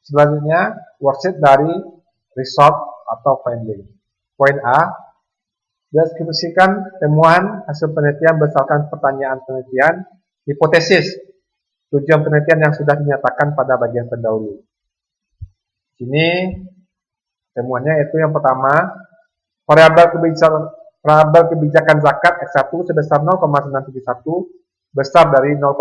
Selanjutnya, worksheet dari result atau finding. Poin A, deskripsikan temuan hasil penelitian berdasarkan pertanyaan penelitian, hipotesis, tujuan penelitian yang sudah dinyatakan pada bagian pendahulu. Sini temuannya yaitu yang pertama, variabel kebijakan zakat X1 sebesar 0,971 besar dari 0,05.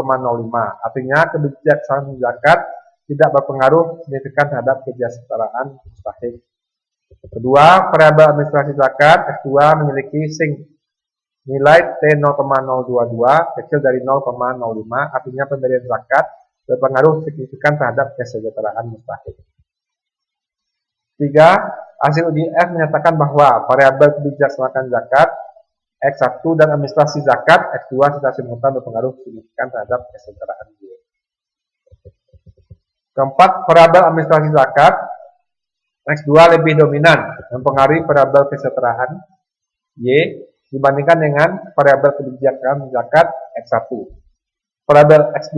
Artinya kebijakan zakat tidak berpengaruh signifikan terhadap kesejahteraan mustahik. Kedua, variabel administrasi zakat X2 memiliki nilai T0,022 kecil dari 0,05, artinya pemberian zakat berpengaruh signifikan terhadap kesejahteraan mustahik. 3. Hasil uji F menyatakan bahwa variabel kebijakan zakat X1 dan administrasi zakat X2 secara simultan berpengaruh signifikan terhadap kesejahteraan Y. Keempat, variabel administrasi zakat X2 lebih dominan mempengaruhi variabel kesejahteraan Y dibandingkan dengan variabel kebijakan zakat X1. Variabel X2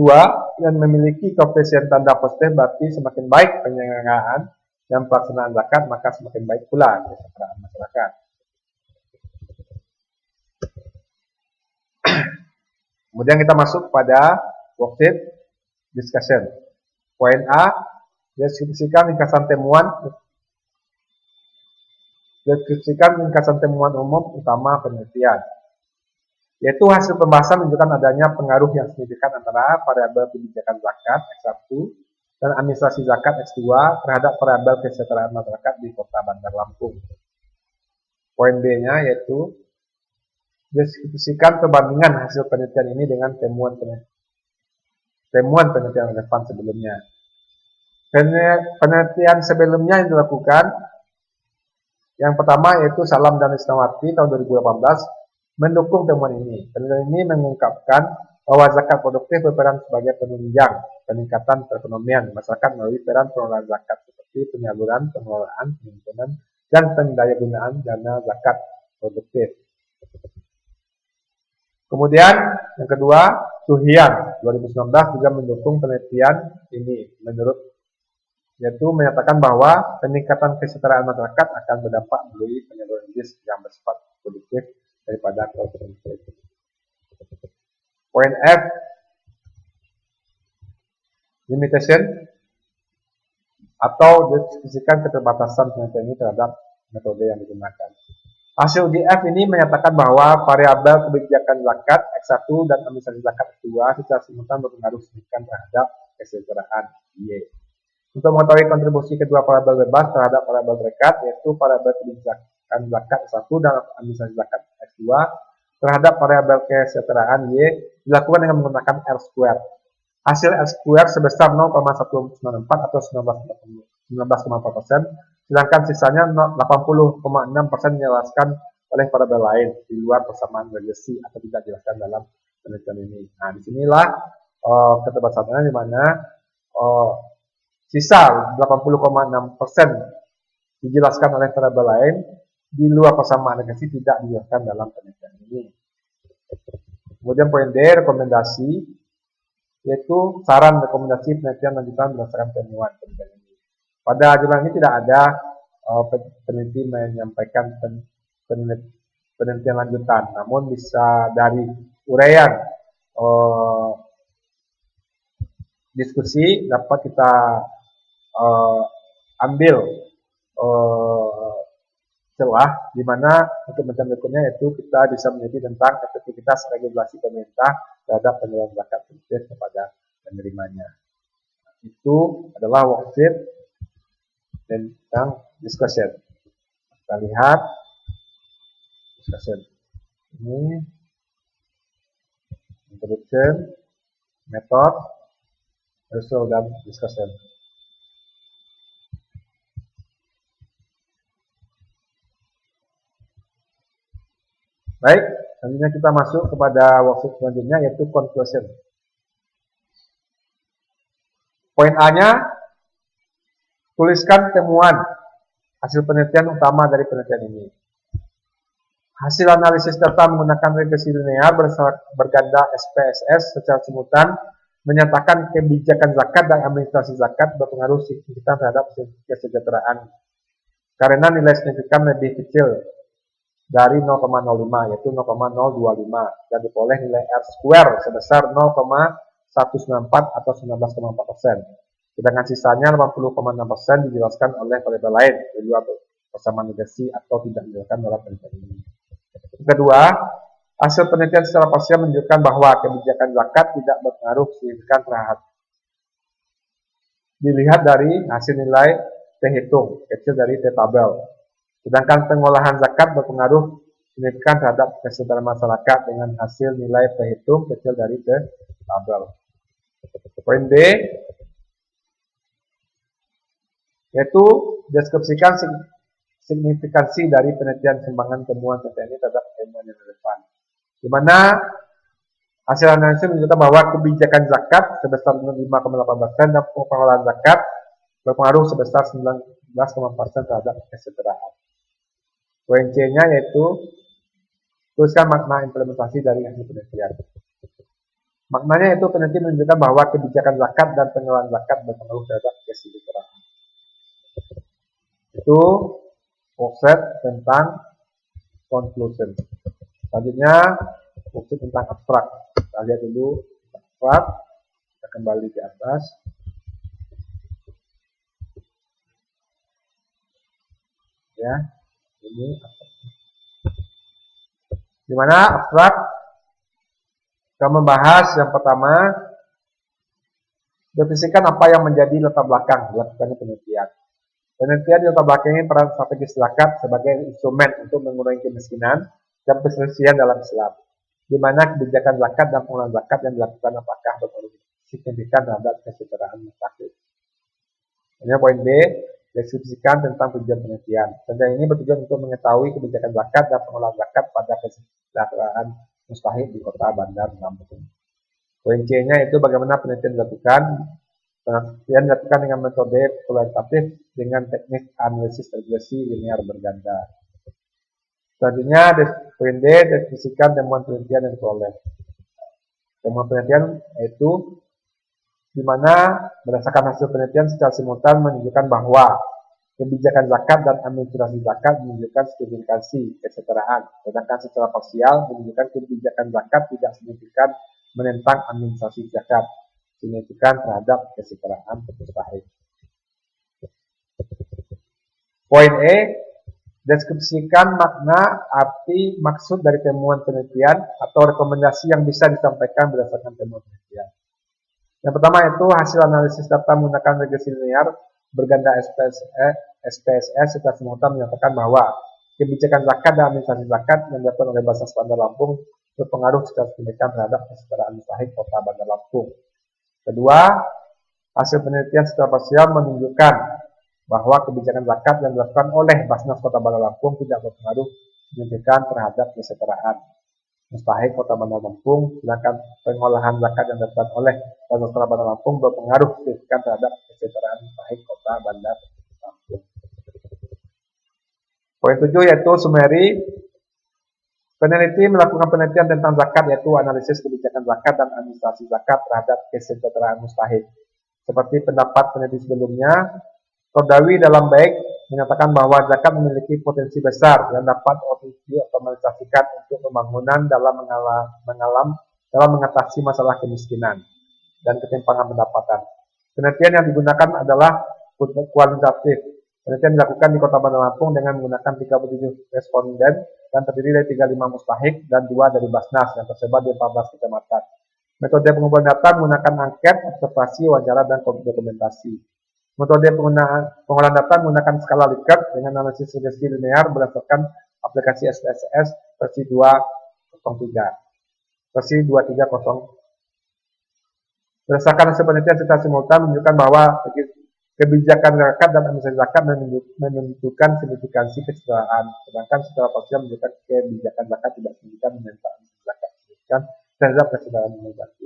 yang memiliki koefisien tanda positif berarti semakin baik penyelenggaraan dan pelaksanaan zakat, maka semakin baik pula kesejahteraan masyarakat. Kemudian kita masuk pada worksheet discussion. Poin A, deskripsikan ringkasan temuan umum utama penelitian. Yaitu hasil pembahasan menunjukkan adanya pengaruh yang signifikan antara variabel kebijakan zakat X1 dan administrasi zakat X2 terhadap variabel kesejahteraan masyarakat di Kota Bandar Lampung. Poin B-nya yaitu deskripsikan perbandingan hasil penelitian ini dengan temuan penelitian relevan sebelumnya. Penelitian sebelumnya yang dilakukan, yang pertama yaitu Salam dan Isnawati tahun 2018 mendukung temuan ini. Penelitian ini mengungkapkan bahwa zakat produktif berperan sebagai penunjang peningkatan perekonomian masyarakat melalui peran pengelolaan zakat seperti penyaluran, pengelolaan, penyimpanan, dan pendayagunaan dana zakat produktif. Kemudian yang kedua, Suhyang 2019 juga mendukung penelitian ini, yaitu menyatakan bahwa peningkatan kesejahteraan masyarakat akan berdampak melalui penyaluran gizi yang bersifat produktif daripada produktif. Poin F, limitation atau deskripsikan keterbatasan penelitian ini terhadap metode yang digunakan. Hasil uji F ini menyatakan bahwa variabel kebijakan zakat X1 dan administrasi zakat X2 secara simultan berpengaruh signifikan terhadap kesejahteraan Y. Untuk mengetahui kontribusi kedua variabel bebas terhadap variabel terikat, yaitu variabel kebijakan zakat X1 dan administrasi zakat X2 terhadap variabel kesejahteraan Y, dilakukan dengan menggunakan R2. Hasil R2 sebesar 0,194 atau 19,4%, sedangkan sisanya 80,6% dijelaskan oleh variabel lain di luar persamaan regresi atau tidak dijelaskan dalam penelitian ini. Nah, disinilah keterbatasannya, di mana sisa 80,6% dijelaskan oleh variabel lain di luar persamaan regresi tidak dijelaskan dalam penelitian ini. Kemudian poin D, rekomendasi, yaitu saran rekomendasi penelitian lanjutan berdasarkan temuan penelitian ini. Pada jurnal ini tidak ada peneliti menyampaikan penelitian lanjutan, namun bisa dari uraian diskusi dapat kita ambil celah di mana untuk penelitian berikutnya yaitu kita bisa meneliti tentang efektivitas regulasi pemerintah terhadap penyaluran zakat produktif kepada penerimanya. Itu adalah worksheet tentang discussion. Kita lihat discussion. Ini introduction, method, result, dan discussion. Baik, selanjutnya kita masuk kepada worksheet selanjutnya yaitu conclusion. Poin A-nya, tuliskan temuan hasil penelitian utama dari penelitian ini. Hasil analisis data menggunakan regresi linear berganda SPSS secara simultan menyatakan kebijakan zakat dan administrasi zakat berpengaruh signifikan terhadap kesejahteraan karena nilai signifikan lebih kecil dari 0,05 yaitu 0,025 dan diperoleh nilai R square sebesar 0,194 atau 19,4%. Sedangkan sisanya 80,6% dijelaskan oleh variabel lain, yaitu persamaan negasi atau tidak dijelaskan dalam penelitian ini. Kedua, hasil penelitian secara parsial menunjukkan bahwa kebijakan zakat tidak berpengaruh signifikan terhadap dilihat dari hasil nilai T hitung kecil dari T tabel. Sedangkan pengolahan zakat berpengaruh signifikan terhadap kesejahteraan masyarakat dengan hasil nilai T hitung kecil dari T tabel. Poin B, yaitu deskripsikan signifikansi dari penelitian sumbangan temuan penelitian ini terhadap temuan yang relevan. Di mana hasil analisis menunjukkan bahwa kebijakan zakat sebesar 5,8% dan pengolahan zakat berpengaruh sebesar 19,4% terhadap kesejahteraan. Poin C-nya yaitu tuliskan makna implementasi dari hasil penelitian. Maknanya yaitu penelitian menunjukkan bahwa kebijakan zakat dan pengelolaan zakat berpengaruh terhadap kesejahteraan. Itu worksheet tentang conclusion. Selanjutnya worksheet tentang abstrak. Kita lihat dulu abstrak. Kita kembali ke atas. Ya, ini abstrak. Di mana abstrak kita membahas yang pertama definisikan apa yang menjadi latar belakang dilakukannya penelitian. Penelitian di latar belakangnya peran strategis zakat sebagai instrumen untuk mengurangi kemiskinan dan perselisihan dalam Islam, di mana kebijakan zakat dan pengelolaan zakat yang dilakukan apakah berpengaruh signifikan terhadap kesejahteraan masyarakat. Ini poin B, deskripsikan tentang tujuan penelitian. Penelitian ini bertujuan untuk mengetahui kebijakan zakat dan pengelolaan zakat pada kesejahteraan mustahik di kota, bandar, dan Lampung. Poin C-nya itu bagaimana penelitian dilakukan. Penelitian dilakukan dengan metode kualitatif dengan teknik analisis regresi linear berganda. Selanjutnya, poin D, definisikan temuan penelitian yang diperoleh. Temuan penelitian yaitu di mana berdasarkan hasil penelitian secara simultan menunjukkan bahwa kebijakan zakat dan administrasi zakat menunjukkan signifikansi kesejahteraan, sedangkan secara parsial menunjukkan kebijakan zakat tidak signifikan menentang administrasi zakat, signifikan terhadap kesejahteraan mustahik. Poin E, deskripsikan makna, arti, maksud dari temuan penelitian atau rekomendasi yang bisa disampaikan berdasarkan temuan penelitian. Yang pertama itu hasil analisis data menggunakan regresi linear berganda SPSS secara simultan menyatakan bahwa kebijakan zakat dan administrasi zakat yang dilakukan oleh Basnas Bandar Lampung berpengaruh secara signifikan terhadap kesejahteraan mustahik kota Bandar Lampung. Kedua, hasil penelitian secara parsial menunjukkan bahwa kebijakan zakat yang dilakukan oleh Basnas Kota Bandar Lampung tidak berpengaruh signifikan terhadap kesejahteraan mustahik Kota Bandar Lampung, sedangkan pengolahan zakat yang dilakukan oleh Basnas Kota Bandar Lampung berpengaruh signifikan terhadap kesejahteraan mustahik Kota Bandar Lampung. Poin 7 yaitu summary. Peneliti melakukan penelitian tentang zakat yaitu analisis kebijakan zakat dan administrasi zakat terhadap kesejahteraan mustahik. Seperti pendapat peneliti sebelumnya, Kordawi dalam baik menyatakan bahwa zakat memiliki potensi besar yang dapat diotomatisasikan untuk pembangunan dalam mengatasi masalah kemiskinan dan ketimpangan pendapatan. Penelitian yang digunakan adalah kualitatif. Penelitian dilakukan di Kota Bandar Lampung dengan menggunakan 37 responden dan terdiri dari 35 mustahik dan 2 dari Basnas yang tersebar di 14 kecamatan. Metode pengumpulan data menggunakan angket, observasi, wawancara, dan dokumentasi. Metode pengolahan data menggunakan skala Likert dengan analisis regresi linear berdasarkan aplikasi SPSS versi 2.03. Versi 2.3.0. Berdasarkan hasil penelitian secara simultan menunjukkan bahwa kebijakan zakat dan administrasi zakat menentukan signifikansi kesejahteraan, sedangkan secara parsial menunjukkan kebijakan zakat tidak signifikan menentang administrasi zakat signifikan terhadap kesejahteraan masyarakat.